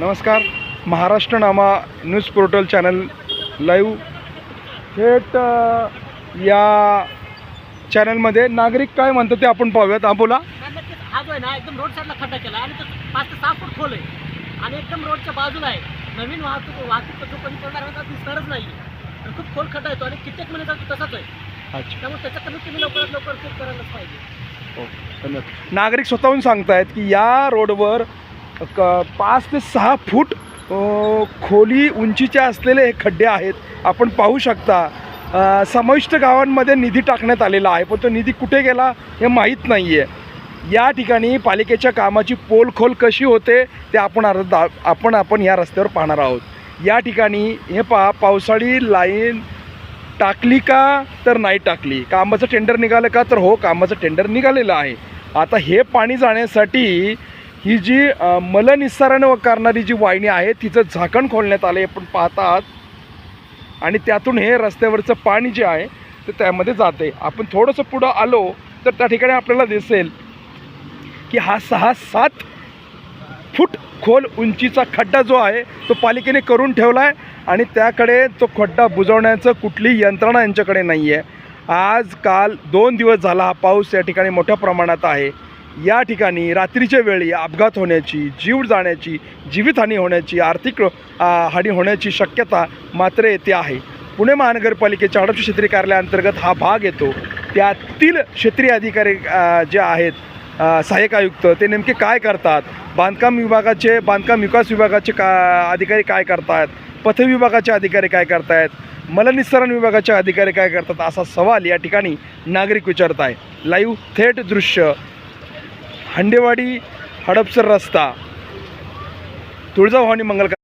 नमस्कार. महाराष्ट्रनामा news portal channel live थेट या चॅनलमध्ये नागरिक काय म्हणतात ते आपण पाहूयात. हा बोला. हा जो आहे ना एकदम रोड साईडला खड्डा केला आणि तो 5 ते 6 फूट खोल आहे आणि एकदम रोडच्या बाजूला आहे. नवीन वाहतूक जो कमी करणार होता दिसणारच नाही. खूप खोल खड्डा येतो आणि कित्येक महिन्याचा तसाच आहे. अच्छा. त्यामुळे त्याचा कमीत कमी लवकरात लवकर चेक करायलाच पाहिजे. हो, धन्यवाद. नागरिक स्वतःहून सांगतायत की या रोडवर 5 ते 6 फूट खोली उंचीचे असलेले हे खड्डे आहेत. आपण पाहू शकता समाविष्ट गावांमध्ये निधी टाकण्यात आलेला आहे, पण तो निधी कुठे गेला हे माहीत नाही आहे. या ठिकाणी पालिकेच्या कामाची पोलखोल कशी होते ते आपण या रस्त्यावर पाहणार आहोत. या ठिकाणी हे पावसाळी लाईन टाकली का तर नाही टाकली, कामाचं टेंडर निघालं का तर हो, कामाचं टेंडर निघालेलं आहे. आता हे पाणी जाण्यासाठी ही जी मलनिस्सारण करणारी जी वाहिनी आहे तिचं झाकण खोलण्यात आलं आपण पाहत आहात आणि त्यातून हे रस्त्यावरचं पाणी जे आहे ते त्यामध्ये जाते. आपण थोडंसं पुढं आलो तर त्या ठिकाणी आपल्याला दिसेल की हा 6-7 फूट खोल उंचीचा खड्डा जो आहे तो पालिकेने करून ठेवला आहे आणि त्याकडे तो खड्डा बुजवण्याचं कुठली यंत्रणा यांच्याकडे नाही आहे. आज काल 2 दिवस झाला हा पाऊस या ठिकाणी मोठ्या प्रमाणात आहे. या ठिकाणी रात्रीच्या वेळी अपघात होण्याची, जीव जाण्याची, जीवितहानी होण्याची, आर्थिक हानी होण्याची शक्यता मात्र येते आहे. पुणे महानगरपालिकेच्या हडपसर क्षेत्रीय कार्यालयाअंतर्गत हा भाग येतो. त्यातील क्षेत्रीय अधिकारी जे आहेत सहाय्यक आयुक्त ते नेमके काय करतात, बांधकाम विकास विभागाचे अधिकारी काय करतात, पथ विभागाचे अधिकारी काय करत आहेत, मलनिस्सारण विभागाचे अधिकारी काय करतात, असा सवाल या ठिकाणी नागरिक विचारत आहे. लाईव्ह थेट दृश्य हंडेवाडी हडपसर रस्ता तुळजाभवानी मंगल